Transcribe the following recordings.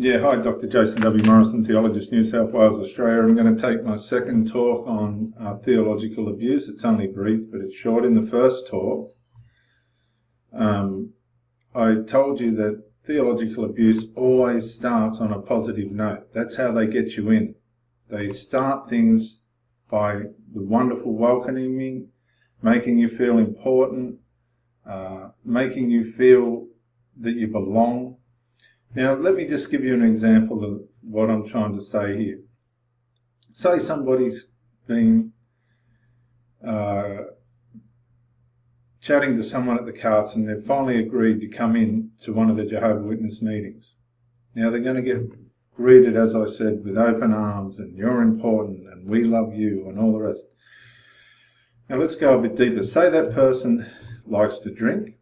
Yeah, hi, Dr. Jason W. Morrison, theologist, New South Wales, Australia. I'm going to take my second talk on theological abuse. It's only brief, but it's short. In the first talk, I told you that theological abuse always starts on a positive note. That's how they get you in. They start things by the wonderful welcoming, making you feel important, making you feel that you belong. Now, let me just give you an example of what I'm trying to say here. Say somebody's been chatting to someone at the carts and they've finally agreed to come in to one of the Jehovah Witness meetings. Now, they're going to get greeted, as I said, with open arms and you're important and we love you and all the rest. Now, let's go a bit deeper. Say that person likes to drink,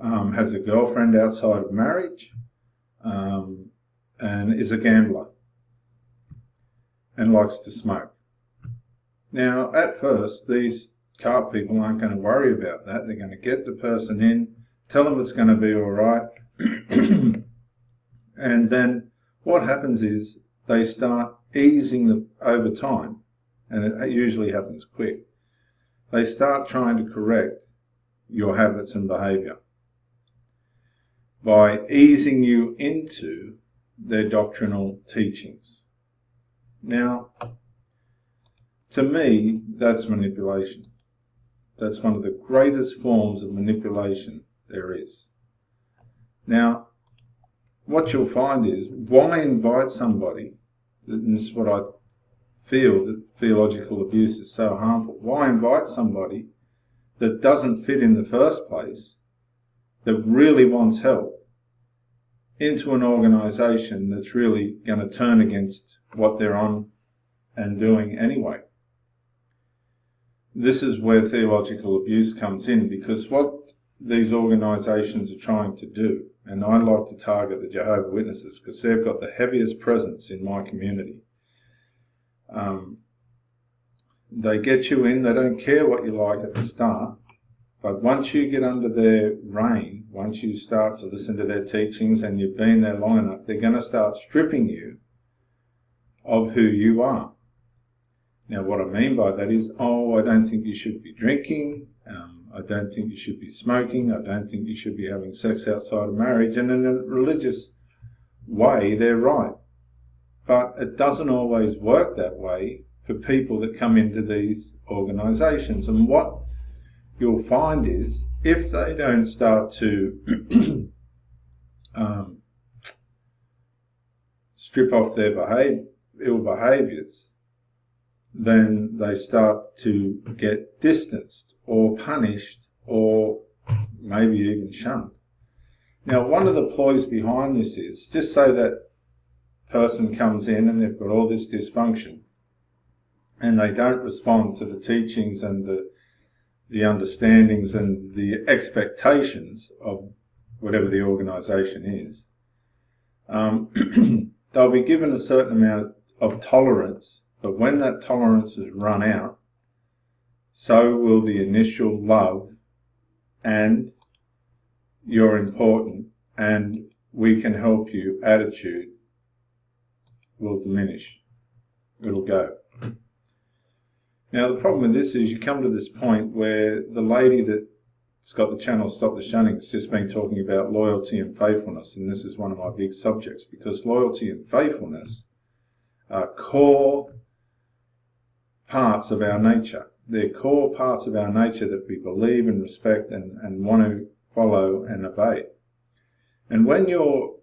has a girlfriend outside of marriage, and is a gambler and likes to smoke. Now, at first, these cart people aren't going to worry about that. They're going to get the person in, tell them it's going to be all right, and then what happens is they start easing them over time, and it usually happens quick. They start trying to correct your habits and behaviour by easing you into their doctrinal teachings. Now, to me, that's manipulation. That's one of the greatest forms of manipulation there is. Now, what you'll find is, why invite somebody, and this is what I feel that theological abuse is so harmful, why invite somebody that doesn't fit in the first place, that really wants help, into an organisation that's really going to turn against what they're on and doing anyway? This is where theological abuse comes in, because what these organisations are trying to do, and I like to target the Jehovah Witnesses because they've got the heaviest presence in my community. They get you in, they don't care what you like at the start, but once you get under their reign, once you start to listen to their teachings and you've been there long enough, they're going to start stripping you of who you are. Now, what I mean by that is, I don't think you should be drinking, I don't think you should be smoking, I don't think you should be having sex outside of marriage, and in a religious way, they're right. But it doesn't always work that way for people that come into these organisations. And what you'll find is, if they don't start to strip off their ill behaviours, then they start to get distanced or punished or maybe even shunned. Now, one of the ploys behind this is, just say that person comes in and they've got all this dysfunction and they don't respond to the teachings and the understandings and the expectations of whatever the organisation is. They'll be given a certain amount of tolerance, but when that tolerance is run out, so will the initial love and you're important and we can help you attitude will diminish. It'll go. Now, the problem with this is you come to this point where the lady that's got the channel Stop the Shunning has just been talking about loyalty and faithfulness, and this is one of my big subjects, because loyalty and faithfulness are core parts of our nature. They're core parts of our nature that we believe and respect and want to follow and obey. And when your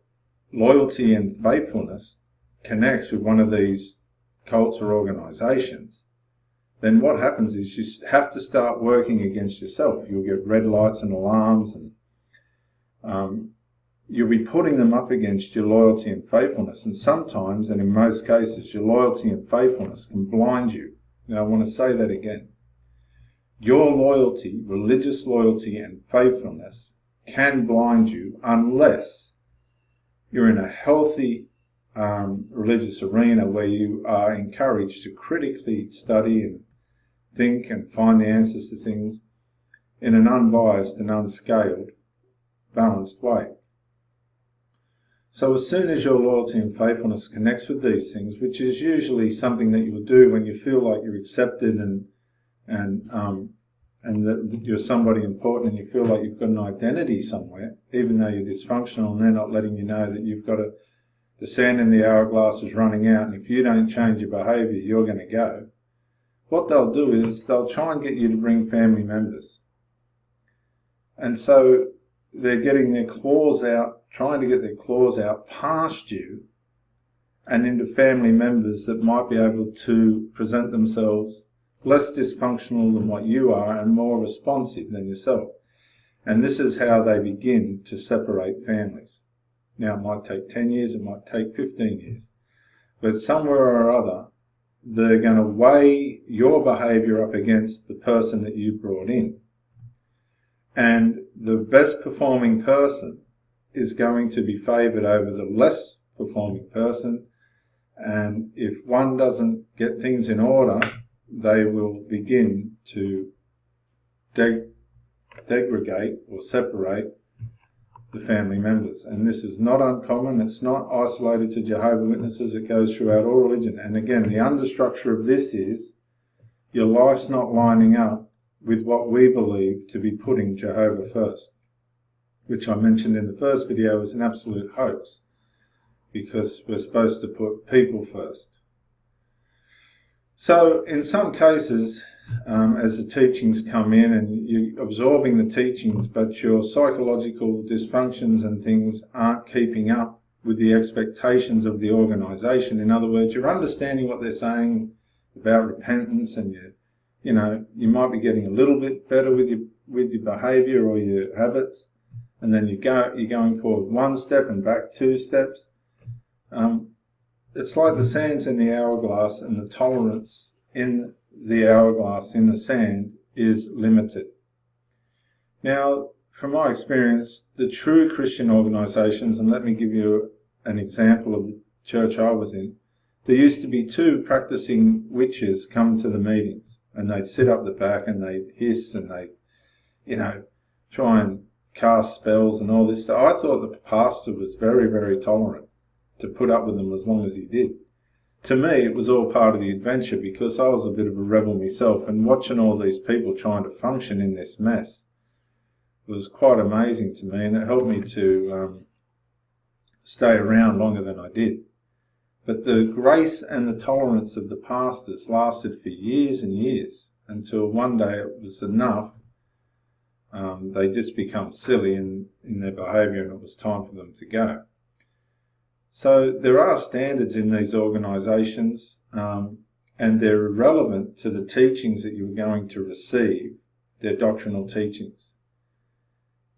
loyalty and faithfulness connects with one of these cults or organisations, then what happens is you have to start working against yourself. You'll get red lights and alarms, and you'll be putting them up against your loyalty and faithfulness. And sometimes, and in most cases, your loyalty and faithfulness can blind you. Now, I want to say that again. Your loyalty, religious loyalty and faithfulness can blind you unless you're in a healthy religious arena where you are encouraged to critically study and think and find the answers to things in an unbiased and unscaled, balanced way. So as soon as your loyalty and faithfulness connects with these things, which is usually something that you will do when you feel like you're accepted and that you're somebody important and you feel like you've got an identity somewhere, even though you're dysfunctional and they're not letting you know that you've got the sand in the hourglass is running out, and if you don't change your behaviour, you're going to go. What they'll do is they'll try and get you to bring family members. And so they're getting their claws out, trying to get their claws out past you and into family members that might be able to present themselves less dysfunctional than what you are and more responsive than yourself. And this is how they begin to separate families. Now, it might take 10 years, it might take 15 years. But somewhere or other, they're going to weigh your behaviour up against the person that you brought in. And the best performing person is going to be favoured over the less performing person. And if one doesn't get things in order, they will begin to segregate or separate the family members. And this is not uncommon. It's not isolated to Jehovah's Witnesses. It goes throughout all religion. And again, the understructure of this is your life's not lining up with what we believe to be putting Jehovah first, which I mentioned in the first video is an absolute hoax, because we're supposed to put people first. So in some cases, as the teachings come in and you're absorbing the teachings, but your psychological dysfunctions and things aren't keeping up with the expectations of the organisation. In other words, you're understanding what they're saying about repentance, and you might be getting a little bit better with your behaviour or your habits, and then you're going forward one step and back two steps. It's like the sand's in the hourglass, and the tolerance in the hourglass, in the sand, is limited. Now, from my experience, the true Christian organisations, and let me give you an example of the church I was in, there used to be two practicing witches come to the meetings, and they'd sit up the back and they'd hiss and they'd, try and cast spells and all this stuff. I thought the pastor was very, very tolerant to put up with them as long as he did. To me, it was all part of the adventure, because I was a bit of a rebel myself, and watching all these people trying to function in this mess was quite amazing to me, and it helped me to stay around longer than I did. But the grace and the tolerance of the pastors lasted for years and years, until one day it was enough. They just become silly in their behaviour, and it was time for them to go. So there are standards in these organisations, and they're irrelevant to the teachings that you're going to receive, their doctrinal teachings.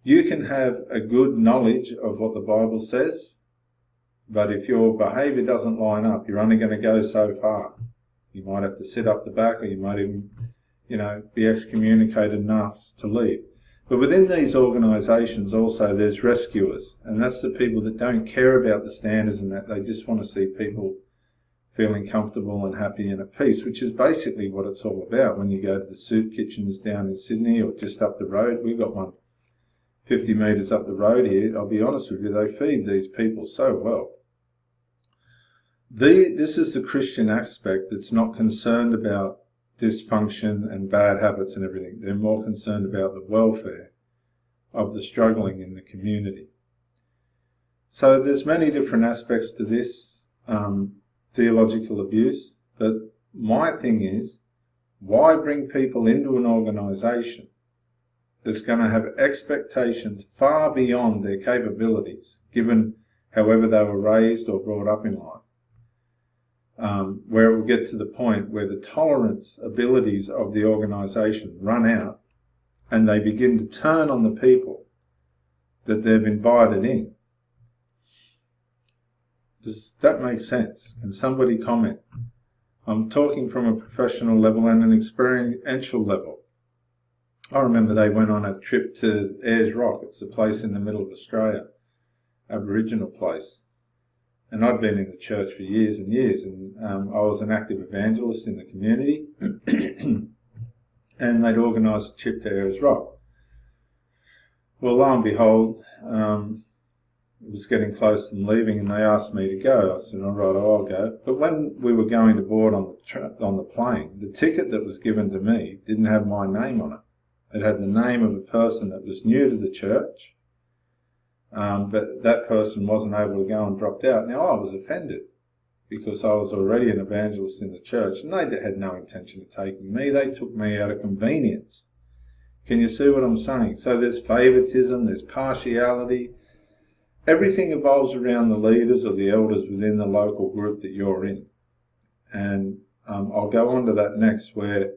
You can have a good knowledge of what the Bible says, but if your behaviour doesn't line up, you're only going to go so far. You might have to sit up the back, or you might even, be excommunicated enough to leave. But within these organisations also there's rescuers, and that's the people that don't care about the standards and that. They just want to see people feeling comfortable and happy and at peace, which is basically what it's all about when you go to the soup kitchens down in Sydney or just up the road. We've got one 50 metres up the road here. I'll be honest with you, they feed these people so well. This is the Christian aspect that's not concerned about dysfunction and bad habits and everything. They're more concerned about the welfare of the struggling in the community. So there's many different aspects to this theological abuse, but my thing is, why bring people into an organisation that's going to have expectations far beyond their capabilities, given however they were raised or brought up in life? Where it will get to the point where the tolerance abilities of the organisation run out, and they begin to turn on the people that they've invited in. Does that make sense? Can somebody comment? I'm talking from a professional level and an experiential level. I remember they went on a trip to Ayers Rock. It's a place in the middle of Australia, Aboriginal place. And I'd been in the church for years and years, and I was an active evangelist in the community, and they'd organised a trip to Ayers Rock. Well, lo and behold, it was getting close to them leaving, and they asked me to go. I said, all right, I'll go. But when we were going to board on the plane, the ticket that was given to me didn't have my name on it. It had the name of a person that was new to the church, but that person wasn't able to go and dropped out. Now, I was offended because I was already an evangelist in the church, and they had no intention of taking me. They took me out of convenience. Can you see what I'm saying? So there's favoritism, there's partiality. Everything evolves around the leaders or the elders within the local group that you're in. And I'll go on to that next, where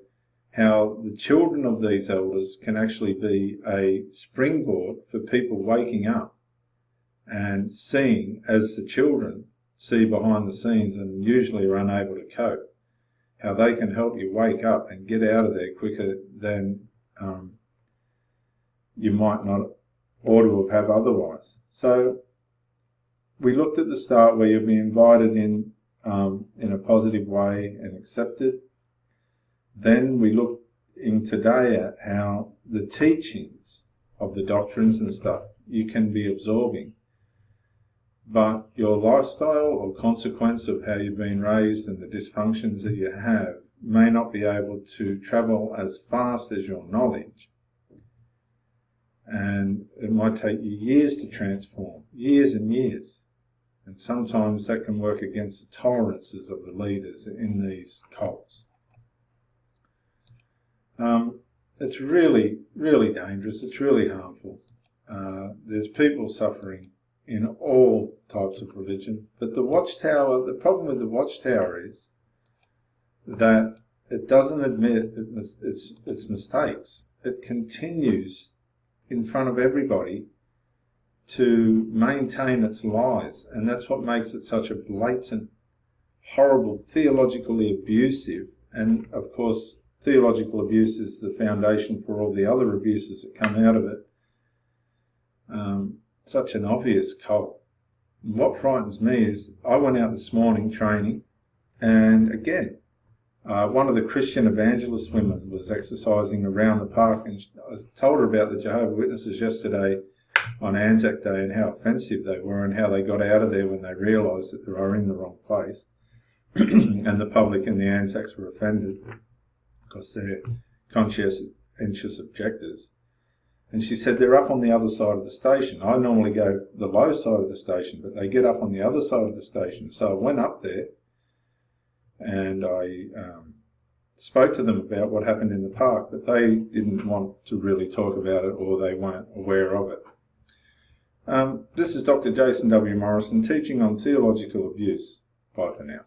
how the children of these elders can actually be a springboard for people waking up and seeing, as the children see behind the scenes and usually are unable to cope, how they can help you wake up and get out of there quicker than you might not ought to have otherwise. So we looked at the start where you'll be invited in a positive way and accepted. Then we looked in today at how the teachings of the doctrines and stuff you can be absorbing, but your lifestyle or consequence of how you've been raised and the dysfunctions that you have may not be able to travel as fast as your knowledge. And it might take you years to transform, years and years. And sometimes that can work against the tolerances of the leaders in these cults. It's really, really dangerous. It's really harmful. There's people suffering in all types of religion. But the Watchtower, the problem with the Watchtower is that it doesn't admit its mistakes. It continues in front of everybody to maintain its lies, and that's what makes it such a blatant, horrible, theologically abusive, and of course theological abuse is the foundation for all the other abuses that come out of it. Such an obvious cult. And what frightens me is I went out this morning training, and again, one of the Christian evangelist women was exercising around the park, and I told her about the Jehovah Witnesses yesterday on Anzac Day and how offensive they were and how they got out of there when they realised that they were in the wrong place. And the public and the Anzacs were offended because they're conscientious objectors. And she said they're up on the other side of the station. I normally go the low side of the station, but they get up on the other side of the station. So I went up there and I spoke to them about what happened in the park, but they didn't want to really talk about it, or they weren't aware of it. This is Dr. Jason W. Morrison teaching on theological abuse. Bye for now.